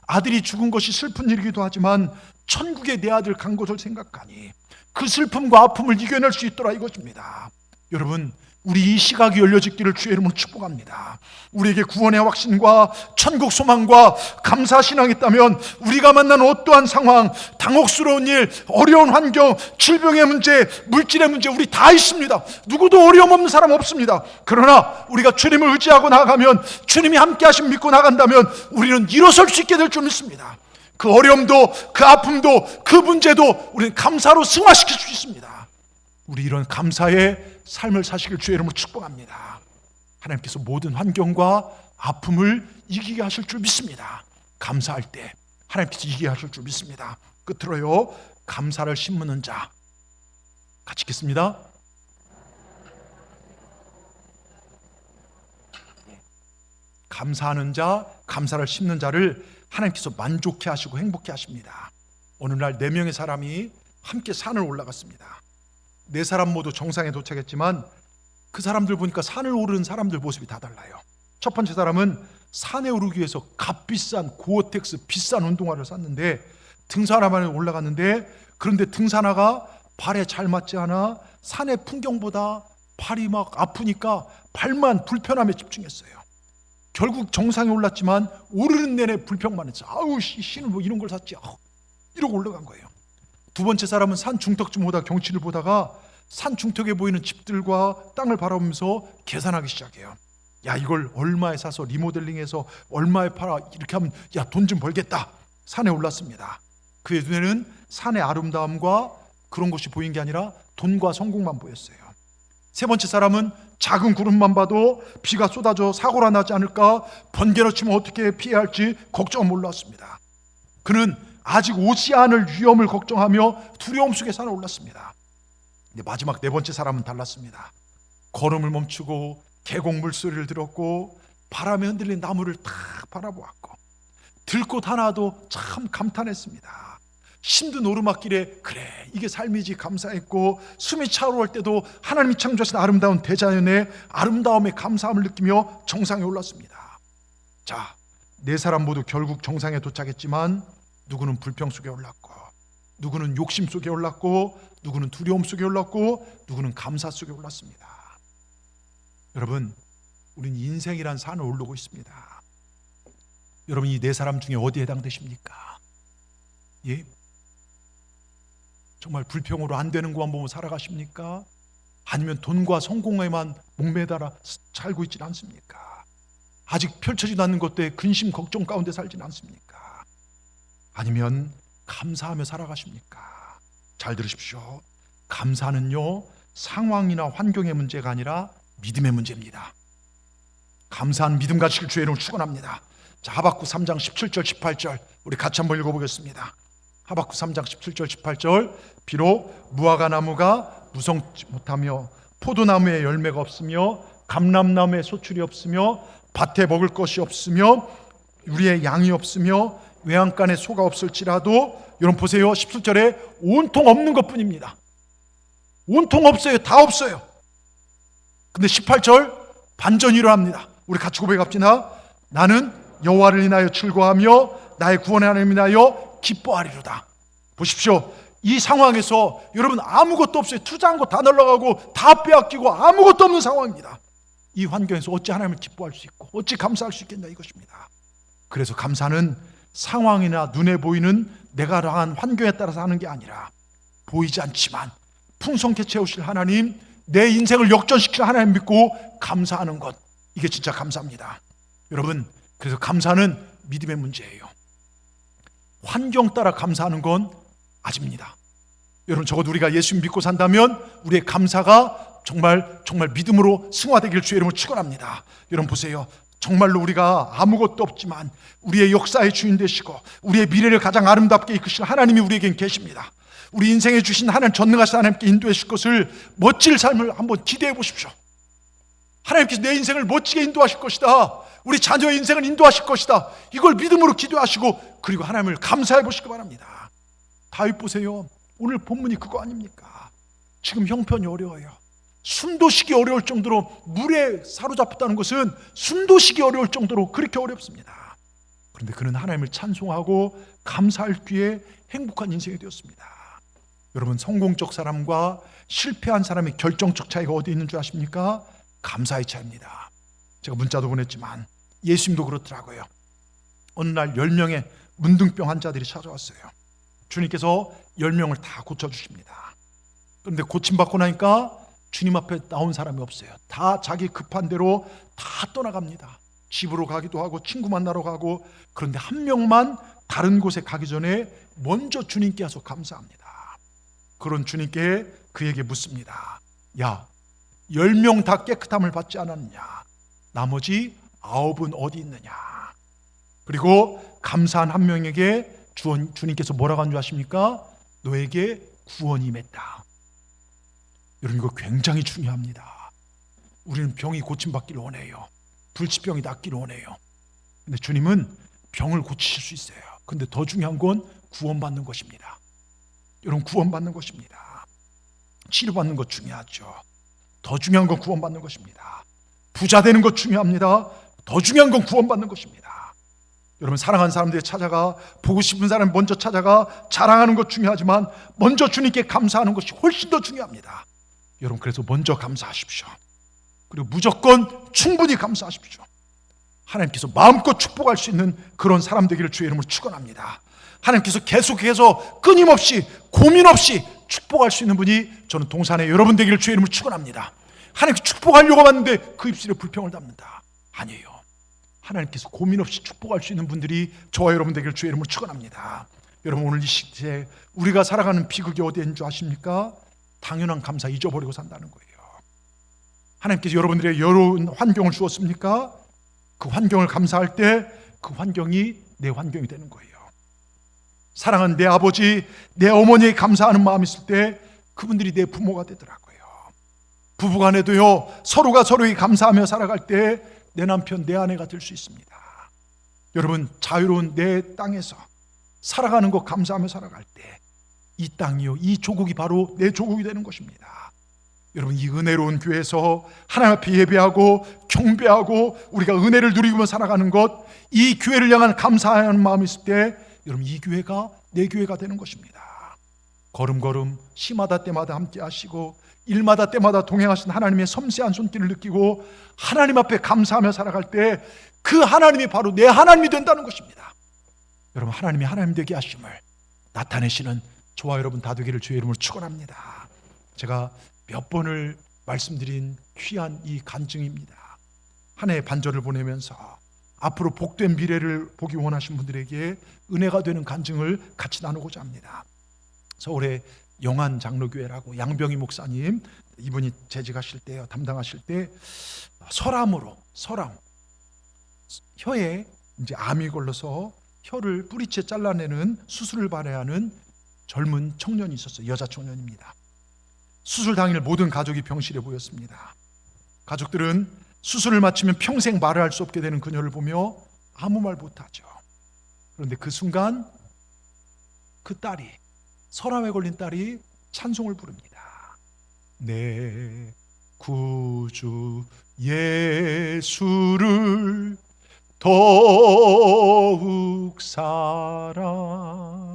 아들이 죽은 것이 슬픈 일이기도 하지만 천국에 내 아들 간 것을 생각하니 그 슬픔과 아픔을 이겨낼 수 있더라 이것입니다. 여러분, 우리 이 시각이 열려지기를 주의 이름으로 축복합니다. 우리에게 구원의 확신과 천국 소망과 감사 신앙이 있다면 우리가 만난 어떠한 상황, 당혹스러운 일, 어려운 환경, 질병의 문제, 물질의 문제, 우리 다 있습니다. 누구도 어려움 없는 사람 없습니다. 그러나 우리가 주님을 의지하고 나아가면, 주님이 함께 하심 믿고 나간다면 우리는 일어설 수 있게 될 줄 믿습니다. 그 어려움도, 그 아픔도, 그 문제도 우리는 감사로 승화시킬 수 있습니다. 우리 이런 감사의 삶을 사시길 주의 이름으로 축복합니다. 하나님께서 모든 환경과 아픔을 이기게 하실 줄 믿습니다. 감사할 때 하나님께서 이기게 하실 줄 믿습니다. 끝으로요, 감사를 심는 자 같이 읽겠습니다. 감사하는 자, 감사를 심는 자를 하나님께서 만족해 하시고 행복해 하십니다. 어느 날 4명의 사람이 함께 산을 올라갔습니다. 4사람 모두 정상에 도착했지만 그 사람들 보니까 산을 오르는 사람들 모습이 다 달라요. 첫 번째 사람은 산에 오르기 위해서 값비싼 고어텍스 비싼 운동화를 샀는데 등산화만에 올라갔는데, 그런데 등산화가 발에 잘 맞지 않아 산의 풍경보다 발이 막 아프니까 발만 불편함에 집중했어요. 결국 정상에 올랐지만 오르는 내내 불평만 했어요. 아우 씨는 뭐 이런 걸 샀지, 이러고 올라간 거예요. 두 번째 사람은 산 중턱쯤 오다 경치를 보다가 산 중턱에 보이는 집들과 땅을 바라보면서 계산하기 시작해요. 야, 이걸 얼마에 사서 리모델링해서 얼마에 팔아, 이렇게 하면 야, 돈 좀 벌겠다. 산에 올랐습니다. 그의 눈에는 산의 아름다움과 그런 것이 보인 게 아니라 돈과 성공만 보였어요. 세 번째 사람은 작은 구름만 봐도 비가 쏟아져 사고가 나지 않을까, 번개로 치면 어떻게 피해야 할지 걱정은 몰랐습니다. 그는 아직 오지 않을 위험을 걱정하며 두려움 속에 산에 올랐습니다. 근데 마지막 4번째 사람은 달랐습니다. 걸음을 멈추고 계곡 물소리를 들었고 바람에 흔들린 나무를 탁 바라보았고 들꽃 하나도 참 감탄했습니다. 힘든 오르막길에 그래 이게 삶이지 감사했고, 숨이 차오를 때도 하나님이 창조하신 아름다운 대자연의 아름다움에 감사함을 느끼며 정상에 올랐습니다. 자, 4사람 모두 결국 정상에 도착했지만 누구는 불평 속에 올랐고, 누구는 욕심 속에 올랐고, 누구는 두려움 속에 올랐고, 누구는 감사 속에 올랐습니다. 여러분, 우린 인생이란 산을 오르고 있습니다. 여러분, 이 4사람 중에 어디에 해당되십니까? 예? 정말 불평으로 안 되는 것만 보면 살아가십니까? 아니면 돈과 성공에만 목매달아 살고 있지는 않습니까? 아직 펼쳐지지 않는 것들에 근심 걱정 가운데 살지는 않습니까? 아니면 감사하며 살아가십니까? 잘 들으십시오. 감사는요, 상황이나 환경의 문제가 아니라 믿음의 문제입니다. 감사한 믿음 가지길 주의 이름으로 축원합니다. 자, 하박국 3장 17절 18절 우리 같이 한번 읽어보겠습니다. 하박국 3장 17절 18절 비록 무화과 나무가 무성치 못하며 포도나무에 열매가 없으며 감람나무에 소출이 없으며 밭에 먹을 것이 없으며 우리의 양이 없으며 외양간에 소가 없을지라도, 여러분 보세요, 17절에 온통 없는 것뿐입니다. 온통 없어요. 다 없어요. 근데 18절 반전이 일어납니다. 우리 같이 고백합시다. 나는 여호와를 인하여 즐거워하며 나의 구원의 하나님을 인하여 기뻐하리로다. 보십시오. 이 상황에서 여러분 아무것도 없어요. 투자한 거 다 날라가고 다 빼앗기고 아무것도 없는 상황입니다. 이 환경에서 어찌 하나님을 기뻐할 수 있고 어찌 감사할 수 있겠냐 이것입니다. 그래서 감사는 상황이나 눈에 보이는 내가 당한 환경에 따라서 하는 게 아니라 보이지 않지만 풍성케 채우실 하나님, 내 인생을 역전시킬 하나님 믿고 감사하는 것, 이게 진짜 감사입니다. 여러분, 그래서 감사는 믿음의 문제예요. 환경 따라 감사하는 건 아집니다. 여러분, 적어도 우리가 예수 믿고 산다면 우리의 감사가 정말 믿음으로 승화되길 주의 이름으로 축원합니다. 여러분 보세요. 정말로 우리가 아무것도 없지만 우리의 역사의 주인 되시고 우리의 미래를 가장 아름답게 이끄실 하나님이 우리에겐 계십니다. 우리 인생에 주신 하나님, 전능하신 하나님께 인도해 주실 것을, 멋질 삶을 한번 기대해 보십시오. 하나님께서 내 인생을 멋지게 인도하실 것이다, 우리 자녀의 인생을 인도하실 것이다, 이걸 믿음으로 기도하시고 그리고 하나님을 감사해 보시기 바랍니다. 다윗 보세요. 오늘 본문이 그거 아닙니까? 지금 형편이 어려워요. 숨도 쉬기 어려울 정도로, 물에 사로잡혔다는 것은 숨도 쉬기 어려울 정도로 그렇게 어렵습니다. 그런데 그는 하나님을 찬송하고 감사할 기에 행복한 인생이 되었습니다. 여러분, 성공적 사람과 실패한 사람의 결정적 차이가 어디 있는 줄 아십니까? 감사의 차이입니다. 제가 문자도 보냈지만 예수님도 그렇더라고요. 어느 날 10명의 문둥병 환자들이 찾아왔어요. 주님께서 10명을 다 고쳐주십니다. 그런데 고침받고 나니까 주님 앞에 나온 사람이 없어요. 다 자기 급한 대로 다 떠나갑니다. 집으로 가기도 하고 친구 만나러 가고. 그런데 한 명만 다른 곳에 가기 전에 먼저 주님께 와서 감사합니다. 그런 주님께 그에게 묻습니다. 야, 10명 다 깨끗함을 받지 않았느냐? 나머지 9은 어디 있느냐? 그리고 감사한 한 명에게 주님께서 뭐라고 한 줄 아십니까? 너에게 구원이 임했다. 여러분, 이거 굉장히 중요합니다. 우리는 병이 고침받기를 원해요. 불치병이 낫기를 원해요. 근데 주님은 병을 고치실 수 있어요. 근데 더 중요한 건 구원받는 것입니다. 여러분, 구원받는 것입니다. 치료받는 것 중요하죠. 더 중요한 건 구원받는 것입니다. 부자 되는 것 중요합니다. 더 중요한 건 구원받는 것입니다. 여러분, 사랑하는 사람들이 찾아가, 보고 싶은 사람이 먼저 찾아가 자랑하는 것 중요하지만 먼저 주님께 감사하는 것이 훨씬 더 중요합니다. 여러분, 그래서 먼저 감사하십시오. 그리고 무조건 충분히 감사하십시오. 하나님께서 마음껏 축복할 수 있는 그런 사람 되기를 주의 이름으로 축원합니다. 하나님께서 계속해서 끊임없이 고민 없이 축복할 수 있는 분이 저는 동산의 여러분 되기를 주의 이름으로 축원합니다. 하나님께 축복하려고 하는데 그 입술에 불평을 담는다. 아니에요. 하나님께서 고민 없이 축복할 수 있는 분들이 저와 여러분 되기를 주의 이름으로 축원합니다. 여러분, 오늘 이 시대에 우리가 살아가는 비극이 어디에 있는 줄 아십니까? 당연한 감사 잊어버리고 산다는 거예요. 하나님께서 여러분들에게 여러운 환경을 주었습니까? 그 환경을 감사할 때 그 환경이 내 환경이 되는 거예요. 사랑하는 내 아버지, 내 어머니에 감사하는 마음이 있을 때 그분들이 내 부모가 되더라고요. 부부간에도요, 서로가 서로에게 감사하며 살아갈 때 내 남편, 내 아내가 될 수 있습니다. 여러분, 자유로운 내 땅에서 살아가는 것 감사하며 살아갈 때 이 땅이요, 이 조국이 바로 내 조국이 되는 것입니다. 여러분, 이 은혜로운 교회에서 하나님 앞에 예배하고 경배하고 우리가 은혜를 누리며 살아가는 것, 이 교회를 향한 감사하는 마음이 있을 때 여러분, 이 교회가 내 교회가 되는 것입니다. 걸음걸음 시마다 때마다 함께 하시고 일마다 때마다 동행하신 하나님의 섬세한 손길을 느끼고 하나님 앞에 감사하며 살아갈 때 그 하나님이 바로 내 하나님이 된다는 것입니다. 여러분, 하나님이 하나님 되게 하심을 나타내시는 저와 여러분 다 되기를 주의 이름으로 축원합니다. 제가 몇 번을 말씀드린 귀한 이 간증입니다. 한 해의 반절을 보내면서 앞으로 복된 미래를 보기 원하신 분들에게 은혜가 되는 간증을 같이 나누고자 합니다. 서울의 영안 장로교회라고 양병희 목사님, 이분이 재직하실 때요, 담당하실 때 설암, 혀에 이제 암이 걸려서 혀를 뿌리채 잘라내는 수술을 받아야 하는 젊은 청년이 있었어요. 여자 청년입니다. 수술 당일 모든 가족이 병실에 모였습니다. 가족들은 수술을 마치면 평생 말을 할 수 없게 되는 그녀를 보며 아무 말 못하죠. 그런데 그 순간 그 딸이, 설암에 걸린 딸이 찬송을 부릅니다. 내 구주 예수를 더욱 사랑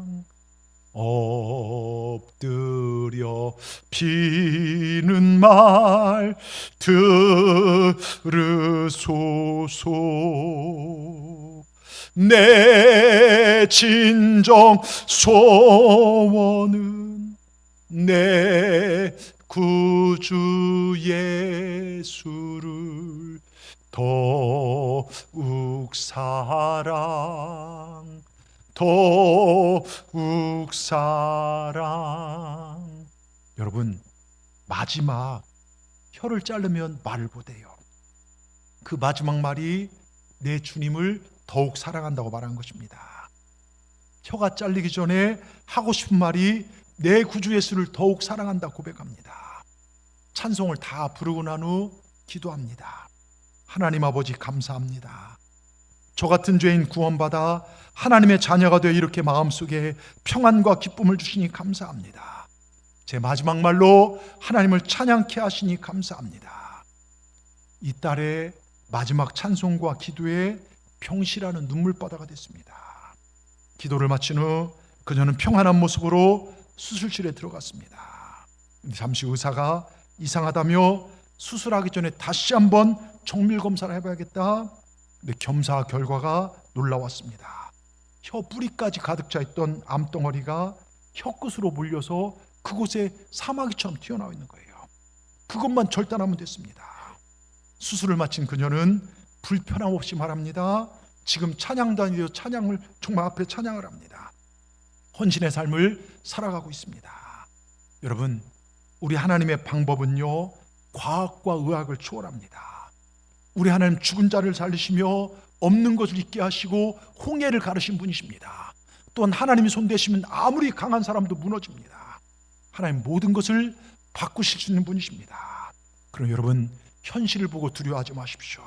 엎드려 비는 말 들으소서. 내 진정 소원은 내 구주 예수를 더욱 사랑 더욱 사랑. 여러분, 마지막 혀를 자르면 말을 못해요. 그 마지막 말이 내 주님을 더욱 사랑한다고 말한 것입니다. 혀가 잘리기 전에 하고 싶은 말이 내 구주 예수를 더욱 사랑한다 고백합니다. 찬송을 다 부르고 난 후 기도합니다. 하나님 아버지, 감사합니다. 저 같은 죄인 구원받아 하나님의 자녀가 되어 이렇게 마음속에 평안과 기쁨을 주시니 감사합니다. 제 마지막 말로 하나님을 찬양케 하시니 감사합니다. 이 딸의 마지막 찬송과 기도에 평실하는 눈물바다가 됐습니다. 기도를 마친 후 그녀는 평안한 모습으로 수술실에 들어갔습니다. 잠시 의사가 이상하다며 수술하기 전에 다시 한번 정밀 검사를 해봐야겠다. 근데 검사 결과가 놀라웠습니다. 혀 뿌리까지 가득 차 있던 암덩어리가 혀끝으로 몰려서 그곳에 사마귀처럼 튀어나와 있는 거예요. 그것만 절단하면 됐습니다. 수술을 마친 그녀는 불편함 없이 말합니다. 지금 찬양단이되어 찬양을 정말 앞에 찬양을 합니다. 헌신의 삶을 살아가고 있습니다. 여러분, 우리 하나님의 방법은요, 과학과 의학을 초월합니다. 우리 하나님 죽은 자를 살리시며 없는 것을 있게 하시고 홍해를 가르신 분이십니다. 또한 하나님이 손대시면 아무리 강한 사람도 무너집니다. 하나님 모든 것을 바꾸실 수 있는 분이십니다. 그럼 여러분, 현실을 보고 두려워하지 마십시오.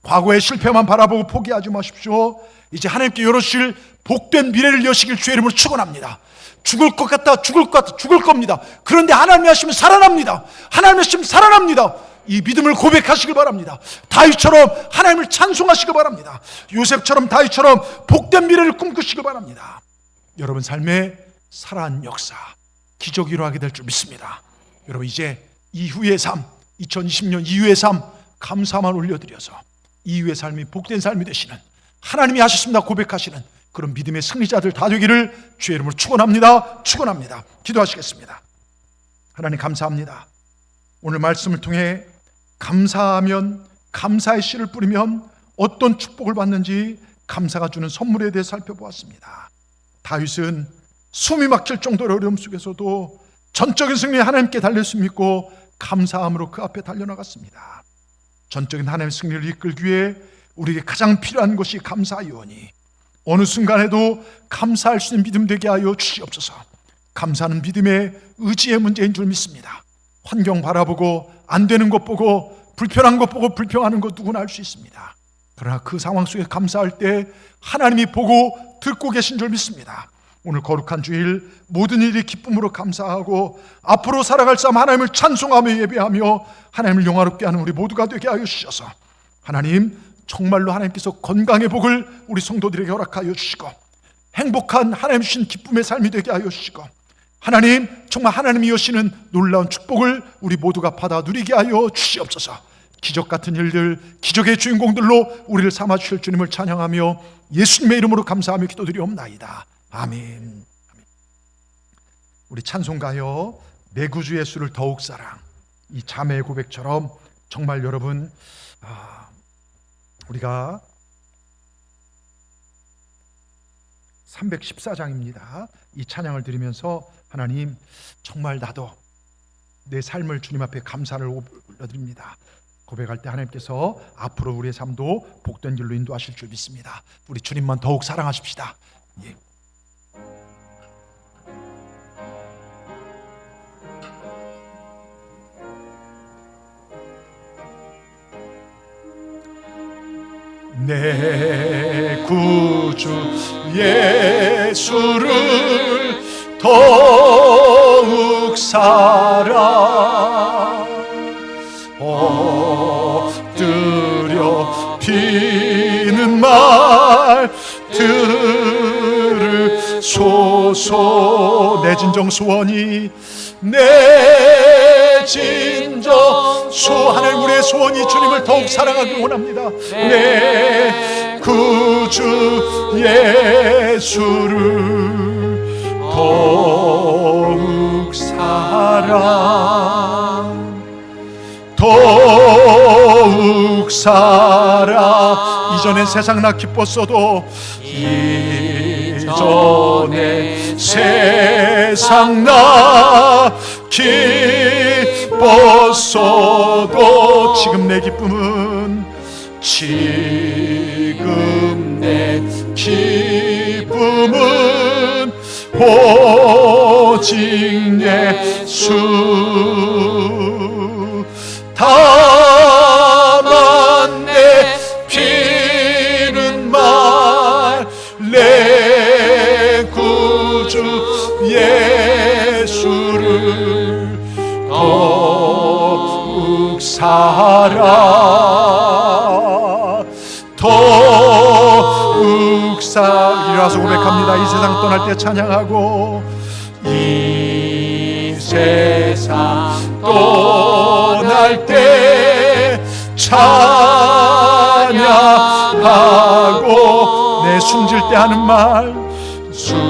과거의 실패만 바라보고 포기하지 마십시오. 이제 하나님께 열어주실 복된 미래를 여시길 주의 이름으로 축원합니다. 죽을 것 같다, 죽을 것 같다, 죽을 겁니다. 그런데 하나님이 하시면 살아납니다. 하나님이 하시면 살아납니다. 이 믿음을 고백하시길 바랍니다. 다윗처럼 하나님을 찬송하시길 바랍니다. 요셉처럼 다윗처럼 복된 미래를 꿈꾸시길 바랍니다. 여러분 삶에 살아난 역사, 기적이 일어나게 될 줄 믿습니다. 여러분 이제 이후의 삶, 2020년 이후의 삶 감사만 올려드려서 이후의 삶이 복된 삶이 되시는, 하나님이 하셨습니다 고백하시는 그런 믿음의 승리자들 다 되기를 주의 이름으로 축원합니다. 축원합니다. 기도하시겠습니다. 하나님 감사합니다. 오늘 말씀을 통해 감사하면, 감사의 씨를 뿌리면 어떤 축복을 받는지 감사가 주는 선물에 대해 살펴보았습니다. 다윗은 숨이 막힐 정도로 어려움 속에서도 전적인 승리에 하나님께 달릴 수 믿고 감사함으로 그 앞에 달려나갔습니다. 전적인 하나님의 승리를 이끌기 위해 우리에게 가장 필요한 것이 감사이오니 어느 순간에도 감사할 수 있는 믿음 되게 하여 주시옵소서. 감사는 믿음의 의지의 문제인 줄 믿습니다. 환경 바라보고 안 되는 것 보고 불편한 것 보고 불평하는 것 누구나 알 수 있습니다. 그러나 그 상황 속에 감사할 때 하나님이 보고 듣고 계신 줄 믿습니다. 오늘 거룩한 주일 모든 일이 기쁨으로 감사하고 앞으로 살아갈 삶 하나님을 찬송하며 예배하며 하나님을 영화롭게 하는 우리 모두가 되게 하여 주셔서 하나님 정말로 하나님께서 건강의 복을 우리 성도들에게 허락하여 주시고 행복한 하나님 주신 기쁨의 삶이 되게 하여 주시고 하나님 정말 하나님이 여시는 놀라운 축복을 우리 모두가 받아 누리게 하여 주시옵소서. 기적 같은 일들, 기적의 주인공들로 우리를 삼아 주실 주님을 찬양하며 예수님의 이름으로 감사하며 기도드리옵나이다. 아멘. 우리 찬송가요 내 구주 예수를 더욱 사랑, 이 자매의 고백처럼 정말 여러분 우리가 314장입니다. 이 찬양을 드리면서 하나님 정말 나도 내 삶을 주님 앞에 감사를 올려드립니다. 고백할 때 하나님께서 앞으로 우리의 삶도 복된 길로 인도하실 줄 믿습니다. 우리 주님만 더욱 사랑하십시다. 예. 내 구주 예수를 더욱 사랑 엎드려 비는 들으소서. 내 진정 소원이, 내 진정 하나님, 우리의 소원이 주님을 더욱 사랑하기 원합니다. 내 구주 예수를 더욱 더욱 사랑. 이전에 세상 나 기뻤어도, 이전에 세상 나 기뻤어도, 지금 내 기쁨은, 지금 내 기쁨은 오직 예수. 다만 내 피는 말, 내 구주 예수를 더욱 더욱 일어나서 고백합니다. 이 세상 떠날 때 찬양하고, 이 세상 떠날 때 찬양하고, 내 숨질 때 하는 말, 숨질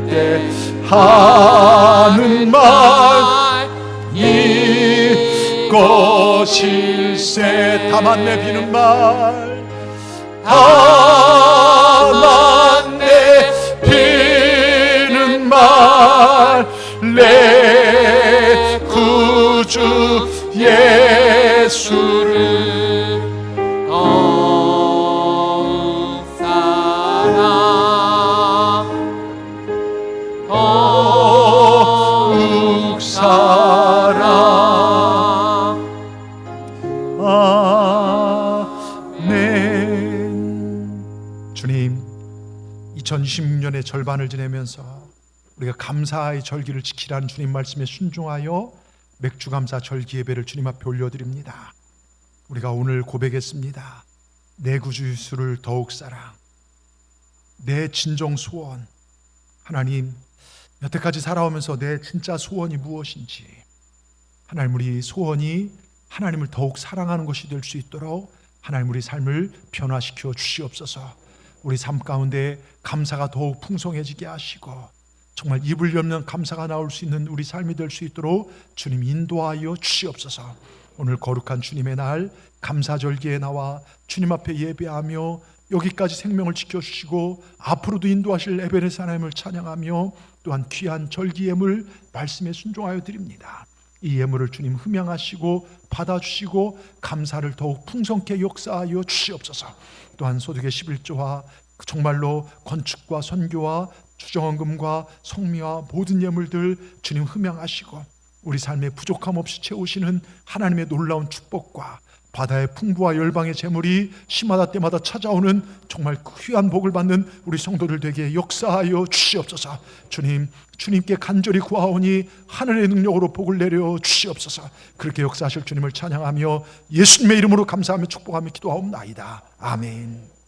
때 하는 말, 이것일세. 다만 내 비는 말, 다만 내 비는 말, 내 구주 예수를 더욱 사랑, 더욱 사랑. 아멘. 주님, 2026년의 절반을 지내면서 우리가 감사의 절기를 지키라는 주님 말씀에 순종하여 맥주감사 절기 예배를 주님 앞에 올려드립니다. 우리가 오늘 고백했습니다. 내 구주 예수를 더욱 사랑, 내 진정 소원. 하나님, 여태까지 살아오면서 내 진짜 소원이 무엇인지, 하나님, 우리 소원이 하나님을 더욱 사랑하는 것이 될 수 있도록 하나님, 우리 삶을 변화시켜 주시옵소서. 우리 삶 가운데 감사가 더욱 풍성해지게 하시고, 정말 입을 열면 감사가 나올 수 있는 우리 삶이 될 수 있도록 주님 인도하여 주시옵소서. 오늘 거룩한 주님의 날 감사절기에 나와 주님 앞에 예배하며 여기까지 생명을 지켜주시고 앞으로도 인도하실 에베네스 하나님을 찬양하며 또한 귀한 절기 예물 말씀에 순종하여 드립니다. 이 예물을 주님 흠양하시고 받아주시고 감사를 더욱 풍성케 역사하여 주시옵소서. 또한 소득의 11조와 정말로 건축과 선교와 주정헌금과 성미와 모든 예물들 주님 흠양하시고 우리 삶에 부족함 없이 채우시는 하나님의 놀라운 축복과 바다의 풍부와 열방의 재물이 시마다 때마다 찾아오는 정말 귀한 복을 받는 우리 성도들 되게 역사하여 주시옵소서. 주님, 주님께 간절히 구하오니 하늘의 능력으로 복을 내려 주시옵소서. 그렇게 역사하실 주님을 찬양하며 예수님의 이름으로 감사하며 축복하며 기도하옵나이다. 아멘.